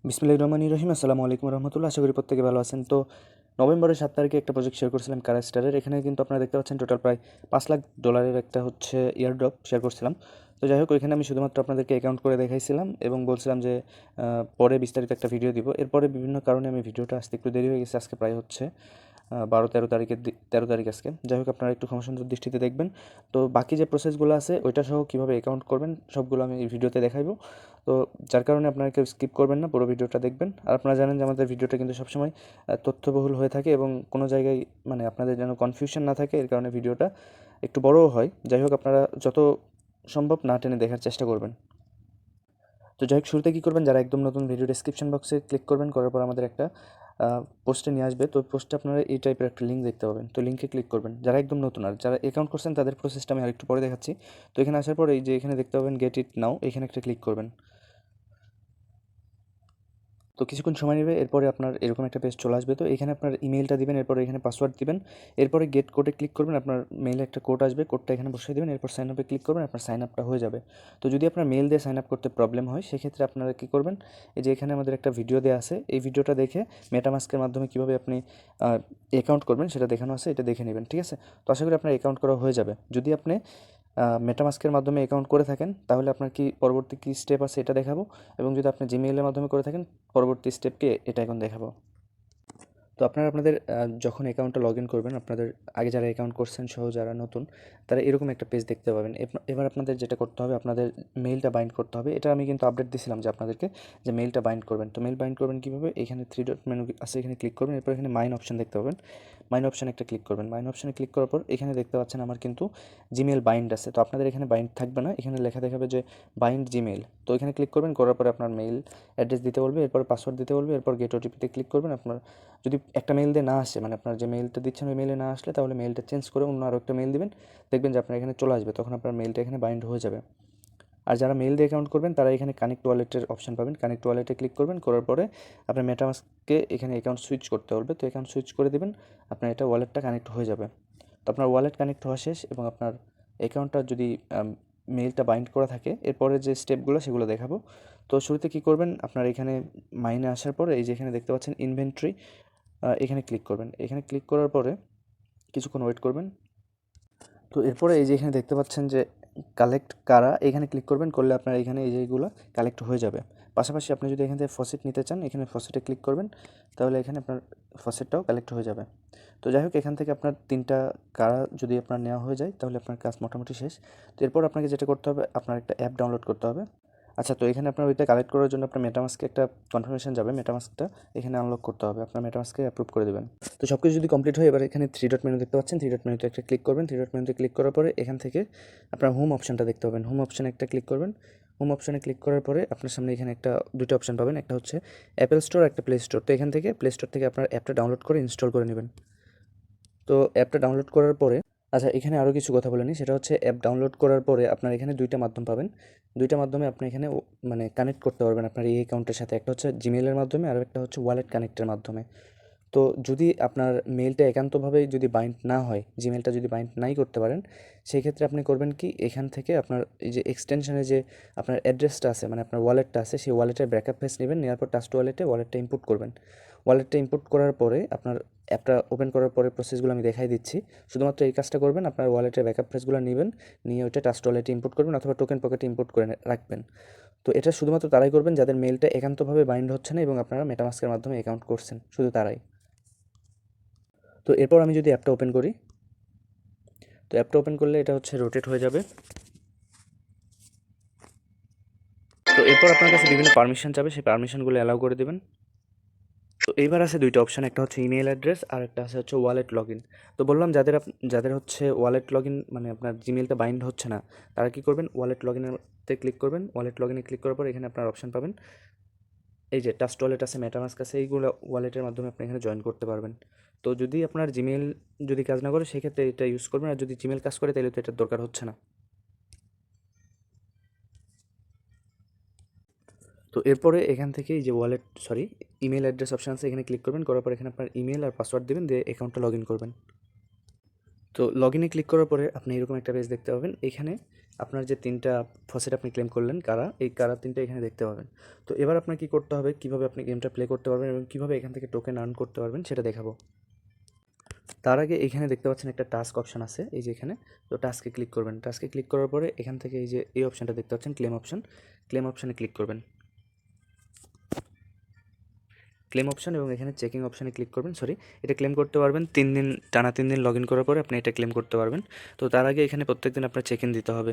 বিসমিল্লাহির রহমানির রহিম। আসসালামু আলাইকুম রহমতুল্লাহ। আশা করি প্রত্যেকে ভালো আছেন। তো নভেম্বরের 7 তারিখে একটা প্রজেক্ট শেয়ার করছিলাম কারাস্টারের। এখানে কিন্তু আপনারা দেখতে পাচ্ছেন টোটাল প্রায় $5 লাখ একটা হচ্ছে ইয়ারড্রপ শেয়ার করছিলাম। তো যাই হোক, ওইখানে আমি শুধুমাত্র আপনাদেরকে অ্যাকাউন্ট করে দেখাইছিলাম এবং বলছিলাম যে পরে বিস্তারিত একটা ভিডিও দিব। এরপরে বিভিন্ন কারণে আমি ভিডিওটা আসতে একটু দেরি হয়ে গেছে। আজকে প্রায় হচ্ছে 13 তারিখ আজকে। যাই হোক, আপনারা একটু ক্ষমাসুন্দর দৃষ্টিতে দেখবেন। তো বাকি যে প্রসেসগুলো আছে ওইটা সহ কীভাবে অ্যাকাউন্ট করবেন সবগুলো আমি এই ভিডিওতে দেখাইবো। তো যার কারণে আপনারা কেউ স্কিপ করবেন না, পুরো ভিডিওটা দেখবেন। আর আপনারা জানেন যে আমাদের ভিডিওটা কিন্তু সবসময় তথ্যবহুল হয়ে থাকে এবং কোনো জায়গায় মানে আপনাদের যেন কনফিউশন না থাকে, এর কারণে ভিডিওটা একটু বড়ও হয়। যাই হোক, আপনারা যত সম্ভব না টেনে দেখার চেষ্টা করবেন। তো যাই হোক, শুরুতে কী করবেন, যারা একদম নতুন, ভিডিও ডেসক্রিপশন বক্সে ক্লিক করবেন, করার পর আমাদের একটা পোস্টে নিয়ে আসবে। তো পোস্টে আপনারা এই টাইপের একটা লিঙ্ক দেখতে পাবেন। তো লিঙ্কে ক্লিক করবেন যারা একদম নতুন। আর যারা অ্যাকাউন্ট করছেন তাদের প্রসেসটা আমি আরেকটু পরে দেখাচ্ছি। তো এখানে আসার পর এই যে এখানে দেখতে পাবেন গেট ইট নাও, এখানে একটা ক্লিক করবেন। তো কিছুক্ষণ সময় নেবে, এরপরে আপনার এরকম একটা পেজ চলে আসবে। তো এখানে আপনার ইমেলটা দিবেন, এরপরে এখানে পাসওয়ার্ড দিবেন, এরপরে গেট কোডে ক্লিক করবেন। আপনার মেইলে একটা কোড আসবে, কোডটা এখানে বসিয়ে দেবেন, এরপর সাইন আপে ক্লিক করবেন, আপনার সাইন আপটা হয়ে যাবে। তো যদি আপনার মেইল দিয়ে সাইন আপ করতে প্রবলেম হয়, সেক্ষেত্রে আপনারা কী করবেন, এই যে এখানে আমাদের একটা ভিডিও দেওয়া আছে, এই ভিডিওটা দেখে মেটামাস্কের মাধ্যমে কীভাবে আপনি অ্যাকাউন্ট করবেন সেটা দেখানো আছে, এটা দেখে নেবেন। ঠিক আছে? তো আশা করি আপনার অ্যাকাউন্ট করা হয়ে যাবে। যদি আপনি মেটামাস্কের মাধ্যমে অ্যাকাউন্ট করে থাকেন, তাহলে আপনার কি পরবর্তী কী স্টেপ আছে এটা দেখাবো, এবং যদি আপনি জিমেইলের মাধ্যমে করে থাকেন, পরবর্তী স্টেপকে এটা এখন দেখাবো। তো আপনারা আপনাদের যখন অ্যাকাউন্টটা লগ ইন করবেন, আপনাদের আগে যারা অ্যাকাউন্ট করছেন সহ যারা নতুন, তারা এরকম একটা পেজ দেখতে পাবেন। এবার আপনাদের যেটা করতে হবে, আপনাদের মেইলটা বাইন্ড করতে হবে। এটা আমি কিন্তু আপডেট দিয়েছিলাম যে আপনাদেরকে, যে মেইলটা বাইন্ড করবেন। তো মেইল বাইন্ড করবেন কীভাবে, এখানে 3 ডট মেনু আছে, এখানে ক্লিক করবেন, এরপর এখানে মাইন অপশন দেখতে পাবেন। মাইন অপশানে একটা ক্লিক করবেন। মাইন অপশানে ক্লিক করার পর এখানে দেখতে পাচ্ছেন আমার কিন্তু জিমেইল বাইন্ড আছে। তো আপনাদের এখানে বাইন্ড থাকবে না, এখানে লেখা দেখাবে যে বাইন্ড জিমেইল। তো এখানে ক্লিক করবেন, করার পরে আপনার মেইল অ্যাড্রেস দিতে বলবে, এরপর পাসওয়ার্ড দিতে বলবে, এরপর গেট ওটিপিতে ক্লিক করবেন। আপনার যদি একটা মেইল দিয়ে না আসে, মানে আপনার যে মেইলটা দিচ্ছেন ওই মেইলে না আসলে, তাহলে মেইলটা চেঞ্জ করে অন্য আরও একটা মেইল দিবেন, দেখবেন যে আপনার এখানে চলে আসবে, তখন আপনার মেইলটা এখানে বাইন্ড হয়ে যাবে। আর যারা মেইল দিয়ে অ্যাকাউন্ট করবেন তারা এখানে কানেক্ট ওয়ালেটের অপশন পাবেন, কানেক্ট ওয়ালেটে ক্লিক করবেন, করার পরে আপনার মেটামাস্ককে এখানে অ্যাকাউন্ট সুইচ করতে বলবে। তো অ্যাকাউন্ট সুইচ করে দেবেন, আপনার এটা ওয়ালেটটা কানেক্ট হয়ে যাবে। তো আপনার ওয়ালেট কানেক্ট হওয়া শেষ এবং আপনার অ্যাকাউন্টটা যদি মেইলটা বাইন্ড করা থাকে, এরপরে যে স্টেপগুলো সেগুলো দেখাবো। তো শুরুতে কী করবেন, আপনার এখানে মাইনে আসার পরে এই যে এখানে দেখতে পাচ্ছেন ইনভেন্টরি, এখানে ক্লিক করবেন। এখানে ক্লিক করার পরে কিছুক্ষণ ওয়েট করবেন। তো এরপরে এই যে এখানে দেখতে পাচ্ছেন যে কালেক্ট কারা, এখানে ক্লিক করবেন, করলে আপনার এখানে এই যেগুলো কালেক্ট হয়ে যাবে। পাশাপাশি আপনি যদি এখান থেকে ফসেট নিতে চান, এখানে ফসেটে ক্লিক করবেন, তাহলে এখানে আপনার ফসেটটাও কালেক্ট হয়ে যাবে। তো যাই হোক, এখান থেকে আপনার 3টা কারা যদি আপনার নেওয়া হয়ে যায়, তাহলে আপনার কাজ মোটামুটি শেষ। তো এরপর আপনাকে যেটা করতে হবে, আপনার একটা অ্যাপ ডাউনলোড করতে হবে। আচ্ছা, তো এখানে আপনার ওইটা কালেক্ট করার জন্য আপনার মেটামাস্কে একটা কনফার্মেশন যাবে, মেটামাস্কটা এখানে আনলক করতে হবে, আপনার মেটামাস্কে অ্যাপ্রুভ করে দেবেন। তো সব কিছু যদি কমপ্লিট হয়, এবার এখানে 3 ডট মেনু দেখতে পাচ্ছেন, 3 ডট মেনুতে একটা ক্লিক করবেন। 3 ডট মেনুতে ক্লিক করার পরে এখান থেকে আপনার হোম অপশনটা দেখতে পাবেন, হোম অপশানে একটা ক্লিক করবেন। হোম অপশানে ক্লিক করার পরে আপনার সামনে এখানে দুটো অপশান পাবেন, একটা হচ্ছে অ্যাপেল স্টোর, একটা প্লে স্টোর। তো এখান থেকে প্লে স্টোর থেকে আপনার অ্যাপটা ডাউনলোড করে ইনস্টল করে নেবেন। তো অ্যাপটা ডাউনলোড করার পরে, আচ্ছা এখানে আরও কিছু কথা বলে নিই, সেটা হচ্ছে অ্যাপ ডাউনলোড করার পরে আপনার এখানে 2টা মাধ্যম পাবেন। 2টা মাধ্যমে আপনি এখানে মানে কানেক্ট করতে পারবেন আপনার এই অ্যাকাউন্টের সাথে। একটা হচ্ছে জিমেইলের মাধ্যমে, আর একটা হচ্ছে ওয়ালেট কানেক্টের মাধ্যমে। তো যদি আপনার মেইলটা একান্তভাবে যদি বাইন্ড না হয়, জিমেইলটা যদি বাইন্ড নাই করতে পারেন, সেই ক্ষেত্রে আপনি করবেন কি, এখান থেকে আপনার এই যে এক্সটেনশনে যে আপনার অ্যাড্রেসটা আছে, মানে আপনার ওয়ালেটটা আছে, সেই ওয়ালেটের ব্যাকআপ পেজ নেবেন, নেওয়ার পর টাস্ট ওয়ালেটটা ইনপুট করবেন। ওয়ালেটটা ইনপুট করার পরে আপনার অ্যাপটা ওপেন করার পরে প্রসেসগুলো আমি দেখাই দিচ্ছি। শুধুমাত্র এই কাজটা করবেন, আপনার ওয়ালেটের ব্যাকআপ পেজগুলো নেবেন, নিয়ে ওইটা টাস্ট ওয়ালেটে ইনপুট করবেন অথবা টোকেন পকেটে ইনপুট করে রাখবেন। তো এটা শুধুমাত্র তারাই করবেন যাদের মেইলটা একান্তভাবে বাইন্ড হচ্ছে না এবং আপনারা মেটামাস্কের মাধ্যমে অ্যাকাউন্ট করছেন, শুধু তারাই। তো এরপর আমি যদি অ্যাপটা ওপেন করি, তো অ্যাপটা ওপেন করলে এটা হচ্ছে রোটেট হয়ে যাবে। তো এরপর আপনার কাছে বিভিন্ন পারমিশন চাবে, সেই পারমিশনগুলো অ্যালাউ করে দেবেন। তো এইবার আছে 2টা অপশান, একটা হচ্ছে ইমেল অ্যাড্রেস আর একটা হচ্ছে ওয়ালেট লগ ইন। তো বললাম যাদের হচ্ছে ওয়ালেট লগ ইন, মানে আপনার জিমেলটা বাইন্ড হচ্ছে না, তারা কী করবেন, ওয়ালেট লগ ইনেতে ক্লিক করবেন। ওয়ালেট লগ ইনে ক্লিক করার পর এখানে আপনার অপশান পাবেন, এই যে টাস্ট ওয়ালেট আছে, মেটামাস্ক আছে, এইগুলো ওয়ালেটের মাধ্যমে আপনি এখানে জয়েন করতে পারবেন। তো যদি আপনার জিমেল যদি কাজ না করে, সেক্ষেত্রে এটা ইউজ করবেন, আর যদি জিমেল কাজ করে তাহলে তো এটার দরকার হচ্ছে না। তো এরপরে এখান থেকে এই যে ইমেল অ্যাড্রেস অপশান আছে, এখানে ক্লিক করবেন, করার পর এখানে আপনার ইমেল আর পাসওয়ার্ড দেবেন, দিয়ে অ্যাকাউন্টটা লগ ইন করবেন। তো তো লগ ইনে ক্লিক করার পরে আপনি এরকম একটা পেজ দেখতে পাবেন। এখানে আপনার যে 3টা ফসেট আপনি ক্লেম করলেন এই 3টা এখানে দেখতে পাবেন। তো এবার আপনার কী করতে হবে, কীভাবে আপনি গেমটা প্লে করতে পারবেন এবং কীভাবে এখান থেকে টোকেন আর্ন করতে পারবেন সেটা দেখাবো। তার আগে এখানে দেখতে পাচ্ছেন একটা টাস্ক অপশন আছে, এই যে এখানে। তো টাস্কে ক্লিক করবেন। টাস্কে ক্লিক করার পরে এখান থেকে এই যে এই অপশানটা দেখতে পাচ্ছেন, ক্লেম অপশানে ক্লিক করবেন। ক্লেম অপশান এবং এখানে চেকিং অপশানে ক্লিক করবেন। এটা ক্লেম করতে পারবেন 3 দিন, টানা 3 দিন লগ ইন করার পরে আপনি এটা ক্লেম করতে পারবেন। তো তার আগে এখানে প্রত্যেকদিন আপনার চেক ইন দিতে হবে।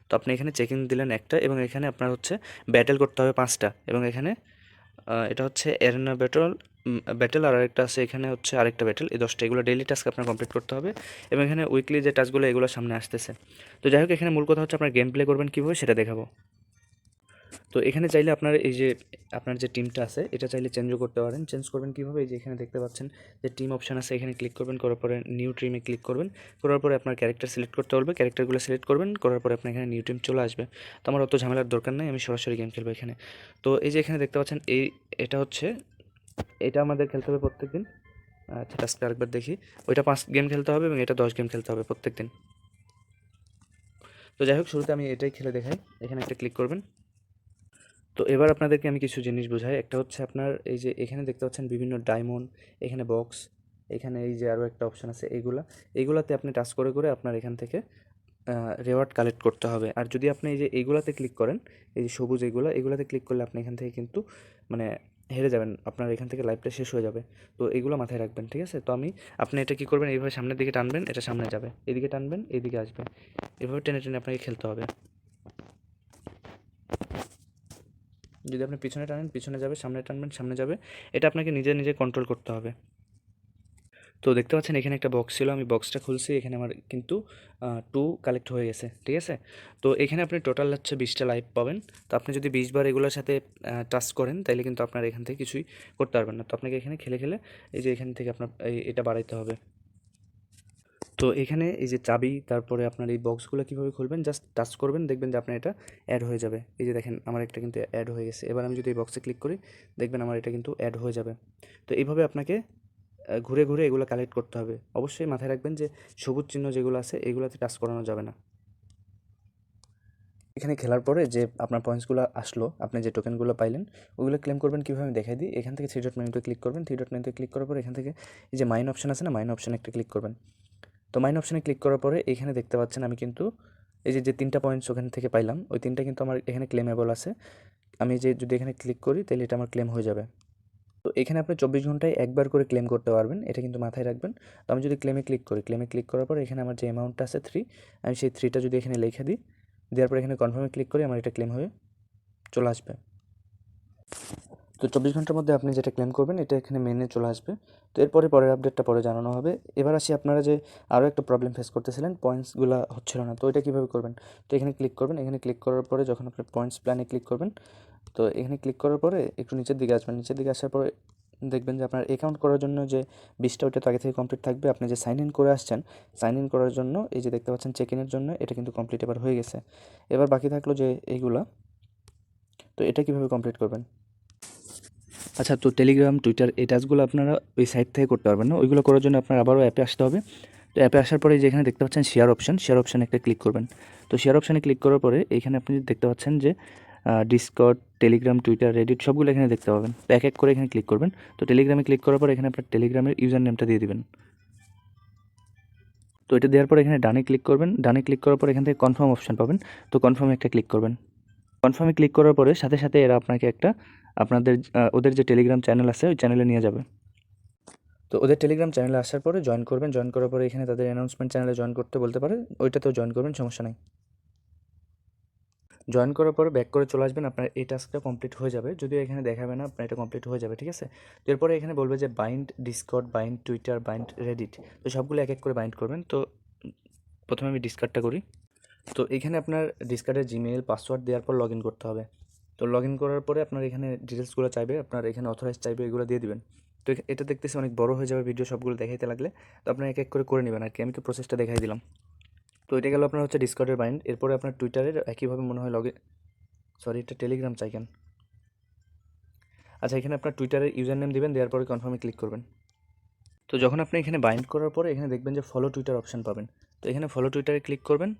তো আপনি এখানে চেক ইন দিলেন একটা, এবং এখানে আপনার হচ্ছে ব্যাটেল করতে হবে 5টা, এবং এখানে এটা হচ্ছে এরেনা ব্যাটেল আর আরেকটা আছে, এখানে হচ্ছে আরেকটা ব্যাটেল। এই 10টা, এগুলো ডেইলি টাস্ক আপনার কমপ্লিট করতে হবে, এবং এখানে উইকলি যে টাস্কগুলো এগুলো সামনে আসতেছে। তো যাই হোক, এখানে মূল কথা হচ্ছে আপনার গেম প্লে করবেন কীভাবে সেটা দেখাবো। তো এখানে চাইলে আপনার এই যে আপনার যে টিমটা আছে এটা চাইলে চেঞ্জও করতে পারেন। চেঞ্জ করবেন কীভাবে, এই যে এখানে দেখতে পাচ্ছেন যে টিম অপশান আছে, এখানে ক্লিক করবেন। করার পরে নিউ টিমে ক্লিক করবেন। করার পরে আপনার ক্যারেক্টার সিলেক্ট করতে বলবে, ক্যারেক্টারগুলো সিলেক্ট করবেন। করার পরে আপনার এখানে নিউ টিম চলে আসবে। তো আমার অত ঝামেলার দরকার নেই, আমি সরাসরি গেম খেলবো এখানে। তো এই যে এখানে দেখতে পাচ্ছেন এটা আমাদের খেলতে হবে প্রত্যেক দিন। আচ্ছা, টাস্কটা আরেকবার দেখি। ওইটা 5 গেম খেলতে হবে এবং এটা 10 গেম খেলতে হবে প্রত্যেক দিন। তো যাই হোক, শুরুতে আমি এটাই খেলে দেখাই। এখানে একটা ক্লিক করবেন। তো এবার আপনাদেরকে আমি কিছু জিনিস বোঝাই। একটা হচ্ছে আপনার এই যে এখানে দেখতে পাচ্ছেন বিভিন্ন ডায়মন্ড, এখানে বক্স, এখানে এই যে আরও একটা অপশান আছে, এইগুলাতে আপনি টাচ করে করে আপনার এখান থেকে রেওয়ার্ড কালেক্ট করতে হবে। আর যদি আপনি এই যে এইগুলাতে ক্লিক করেন, এই যে সবুজ এগুলাতে ক্লিক করলে আপনি এখান থেকে কিন্তু মানে হেরে যাবেন, আপনার এখান থেকে লাইফটা শেষ হয়ে যাবে। তো এগুলো মাথায় রাখবেন, ঠিক আছে? তো আপনি এটা কী করবেন, এইভাবে সামনের দিকে টানবেন, এটা সামনে যাবে, এদিকে টানবেন, এইদিকে আসবে, এভাবে টেনে টেনে আপনাকে খেলতে হবে। যদি আপনি পিছনে টানেন পিছনে যাবে, সামনে টানবেন সামনে যাবে, এটা আপনাকে নিজে নিজে কন্ট্রোল করতে হবে। তো দেখতে পাচ্ছেন এখানে একটা বক্স ছিল, আমি বক্সটা খুলছি, এখানে আমার কিন্তু 2 কালেক্ট হয়ে গেছে, ঠিক আছে? তো এখানে আপনি টোটাল হচ্ছে 20টা লাইফ পাবেন। তো আপনি যদি 20 বার এগুলোর সাথে টাচ করেন তাহলে কিন্তু আপনার এখান থেকে কিছুই করতে পারবেন না। তো আপনাকে এখানে খেলে খেলে এই যে এখান থেকে আপনার এটা বাড়াইতে হবে। তো এখানে এই যে চাবি, তারপরে আপনার এই বক্সগুলো কীভাবে খুলবেন, জাস্ট টাচ করবেন, দেখবেন যে আপনার এটা অ্যাড হয়ে যাবে। এই যে দেখেন আমার একটা কিন্তু অ্যাড হয়ে গেছে। এবার আমি যদি এই বক্সে ক্লিক করি, দেখবেন আমার এটা কিন্তু অ্যাড হয়ে যাবে। তো এইভাবে আপনাকে ঘুরে ঘুরে এগুলো কালেক্ট করতে হবে। অবশ্যই মাথায় রাখবেন যে সবুজ চিহ্ন যেগুলো আছে এগুলোতে টাচ করানো যাবে না। এখানে খেলার পরে যে আপনার পয়েন্টসগুলো আসলো, আপনি যে টোকেনগুলো পাইলেন, ওগুলো ক্লেম করবেন কীভাবে আমি দেখাই দিই। এখান থেকে 3 ডট মেনুতে ক্লিক করবেন। 3 ডট মেনুতে ক্লিক করার পরে এখান থেকে এই যে মাইন অপশান আছে না, মাইন অপশানে একটা ক্লিক করবেন। তো মাইন অপশানে ক্লিক করার পরে এখানে দেখতে পাচ্ছেন আমি কিন্তু এই যে 3টা পয়েন্টস ওখান থেকে পাইলাম, ওই 3টা কিন্তু আমার এখানে ক্লেমেবল আছে। আমি যদি এখানে ক্লিক করি তাহলে এটা আমার ক্লেম হয়ে যাবে। তো এখানে আপনি 24 ঘন্টায় একবার করে ক্লেম করতে পারবেন, এটা কিন্তু মাথায় রাখবেন। তো আমি যদি ক্লেমে ক্লিক করার পর এখানে আমার যে অ্যামাউন্টটা আছে 3, আমি সেই 3টা যদি এখানে লিখে দিই, দেওয়ার পর এখানে কনফার্মে ক্লিক করি, আমার এটা ক্লেম হয়ে চলে আসবে। তো 24 ঘন্টার মধ্যে আপনি যেটা ক্লেম করবেন এটা এখানে মেনে চলে আসবে। তো পরের আপডেটটা পরে জানানো হবে। এবার আসি, আপনারা যে আরও একটা প্রবলেম ফেস করতেছিলেন, পয়েন্টসগুলো হচ্ছিল না, তো এটা কীভাবে করবেন। তো এখানে ক্লিক করবেন। এখানে ক্লিক করার পরে যখন আপনি পয়েন্টস প্ল্যানে ক্লিক করবেন, তো এখানে ক্লিক করার পরে একটু নিচের দিকে আসবেন। নিচের দিকে আসার পরে দেখবেন যে আপনার অ্যাকাউন্ট করার জন্য যে 20টা, ওইটা তো আগে থেকে কমপ্লিট থাকবে। আপনি যে সাইন ইন করে আসছেন, সাইন ইন করার জন্য এই যে দেখতে পাচ্ছেন চেক ইনের জন্য, এটা কিন্তু কমপ্লিট এবার হয়ে গেছে। এবার বাকি থাকলো যে এইগুলা, তো এটা কীভাবে কমপ্লিট করবেন। আচ্ছা, তো টেলিগ্রাম, টুইটার এই টাস্কগুলো আপনারা ওই সাইট থেকে করতে পারবেন না। ওইগুলো করার জন্য আপনার আবারও অ্যাপে আসতে হবে। তো অ্যাপে আসার পরে যেখানে দেখতে পাচ্ছেন শেয়ার অপশানে একটা ক্লিক করবেন। তো শেয়ার অপশানে ক্লিক করার পরে এখানে আপনি দেখতে পাচ্ছেন যে ডিসকর্ড, টেলিগ্রাম, টুইটার, রেডিট সবগুলো এখানে দেখতে পাবেন। তো এক এক করে এখানে ক্লিক করবেন। তো টেলিগ্রামে ক্লিক করার পর এখানে আপনার টেলিগ্রামের ইউজার নেমটা দিয়ে দিবেন। তো এটা দেওয়ার পর এখানে ডানে ক্লিক করবেন। ডানে ক্লিক করার পর এখান থেকে কনফার্ম অপশান পাবেন। তো কনফার্মে একটা ক্লিক করবেন। কনফার্মে ক্লিক করার পরে সাথে সাথে এরা আপনাকে একটা ওদের যে টেলিগ্রাম চ্যানেল আছে ওই চ্যানেলে নিয়ে যাবে। তো ওদের টেলিগ্রাম চ্যানেলে আসার পরে জয়েন করবেন। জয়েন করার পরে এখানে তাদের অ্যানাউন্সমেন্ট চ্যানেলে জয়েন করতে বলতে পারে, ওইটাতেও জয়েন করবেন, সমস্যা নাই। জয়েন করার পরে ব্যাক করে চলে আসবেন, আপনার এই টাস্কটা কমপ্লিট হয়ে যাবে। যদিও এখানে দেখাবে না, আপনার এটা কমপ্লিট হয়ে যাবে, ঠিক আছে? তো এরপরে এখানে বলবে যে bind Discord, bind Twitter, bind Reddit. তো সবগুলো এক এক করে বাইন্ড করবেন। তো প্রথমে আমি ডিসকর্ডটা করি। তো এখানে আপনার ডিসকর্ডের জিমেইল পাসওয়ার্ড দেওয়ার পর লগ ইন করতে হবে। তো লগ ইন করার পরে আপনার এখানে ডিটেলসগুলো চাইবে, আপনার এখানে অথরাইজ চাইবে, এগুলো দিয়ে দিবেন। তো এটা দেখতেছি অনেক বড় হয়ে যাবে ভিডিও, সবগুলো দেখাইতে লাগলে। তো আপনার এক এক করে নেবেন আর কি, আমি তো প্রসেসটা দেখাই দিলাম। তো এটা গেল আপনার হচ্ছে ডিসকর্ডের বাইন্ড। এরপরে আপনার টুইটারের একইভাবে মনে হয় এটা টেলিগ্রাম চাই কেন। আচ্ছা, এখানে আপনার টুইটারের ইউজার নেম দিবেন, দেওয়ার পরে কনফার্মে ক্লিক করবেন। তো তো যখন আপনি এখানে বাইন্ড করার পরে এখানে দেখবেন যে ফলো টুইটার অপশান পাবেন। তো এখানে ফলো টুইটারে ক্লিক করবেন।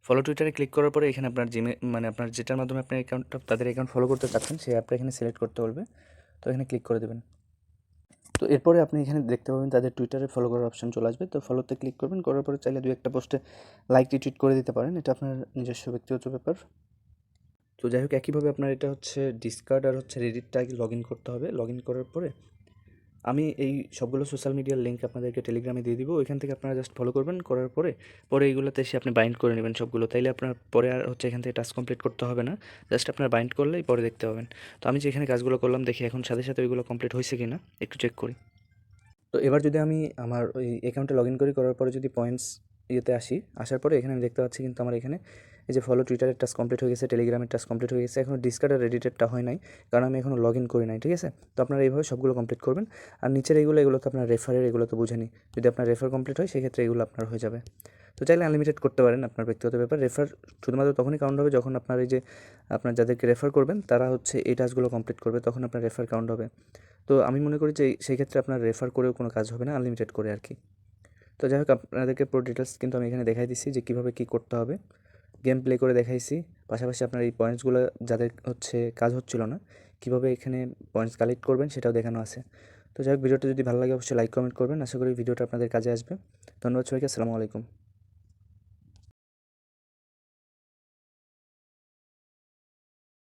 ফলো টুইটারে ক্লিক করার পরে এখানে আপনার মানে আপনার যেটার মাধ্যমে আপনার অ্যাকাউন্টটা তাদের অ্যাকাউন্ট ফলো করতে চাচ্ছেন সেই অ্যাপটা এখানে সিলেক্ট করতে বলবে। তো এখানে ক্লিক করে দেবেন। তো এরপরে আপনি এখানে দেখতে পাবেন তাদের টুইটারে ফলো করার অপশন চলে আসবে। তো ফলোতে ক্লিক করবেন, করার পরে চাইলে 2-1টা পোস্টে লাইক রিটুইট করে দিতে পারেন, এটা আপনার নিজস্ব ব্যক্তিগত ব্যাপার। তো যাই হোক, একইভাবে আপনার এটা হচ্ছে ডিসকার্ড আর হচ্ছে রেডিটটা আগে লগ ইন করতে হবে। লগ ইন করার পরে আমি এই সবগুলো সোশ্যাল মিডিয়ার লিঙ্ক আপনাদেরকে টেলিগ্রামে দিয়ে দিব, ওইখান থেকে আপনারা জাস্ট ফলো করবেন। করার পরে এইগুলোতে এসে আপনি বাইন্ড করে নেবেন সবগুলো, তাইলে আপনার পরে আর হচ্ছে এখান থেকে টাস্ক কমপ্লিট করতে হবে না, জাস্ট আপনার বাইন্ড করলেই পরে দেখতে পাবেন। তো আমি যে এখানে কাজগুলো করলাম দেখি এখন সাথে সাথে ওইগুলো কমপ্লিট হয়েছে কি না একটু চেক করি। তো এবার যদি আমি আমার ওই অ্যাকাউন্টে লগ ইন করি, করার পরে যদি পয়েন্টস ইয়েতে আসি, আসার পরে এখানে আমি দেখতে পাচ্ছি কিন্তু আমার এখানে এই যে ফলো টুইটারের টাস্ক কমপ্লিট হয়ে গেছে, টেলিগ্রামের টাস্ক কমপ্লিট হয়ে গেছে, এখনও ডিসকার্ড আর রেডিটেরটা হয় নাই, কারণ আমি এখনও লগ ইন করি নাই। ঠিক আছে, তো আপনারা এইভাবে সবগুলো কমপ্লিট করবেন। আর নিচের এগুলো তো আপনার রেফারের, এগুলো তো বুঝেনি, যদি আপনার রেফার কমপ্লিট হয় সেক্ষেত্রে এগুলো আপনার হয়ে যাবে। তো চাইলে আনলিমিটেড করতে পারেন, আপনার ব্যক্তিগত ব্যাপার। রেফার শুধুমাত্র তখনই কাউন্ট হবে যখন আপনার এই যে আপনার যাদেরকে রেফার করবেন তারা হচ্ছে এই টাস্কগুলো কমপ্লিট করবে, তখন আপনার রেফার কাউন্ট হবে। তো আমি মনে করি যে সেই ক্ষেত্রে আপনার রেফার করেও কোনো কাজ হবে না, আনলিমিটেড করে আর কি। তো যাই হোক, আপনাদেরকে পুরো ডিটেলস কিন্তু আমি এখানে দেখাই দিচ্ছি যে কীভাবে কী করতে হবে, গেম প্লে করে দেখাইছি। পাশাপাশি আপনার এই পয়েন্টসগুলো যাদের হচ্ছে কাজ হচ্ছিল না, কীভাবে এখানে পয়েন্টস কালেক্ট করবেন সেটাও দেখানো আছে। তো যাই হোক, ভিডিওটা যদি ভালো লাগে অবশ্যই লাইক কমেন্ট করবেন। আশা করি ভিডিওটা আপনাদের কাজে আসবে। ধন্যবাদ সবাইকে, আসসালামু আলাইকুম।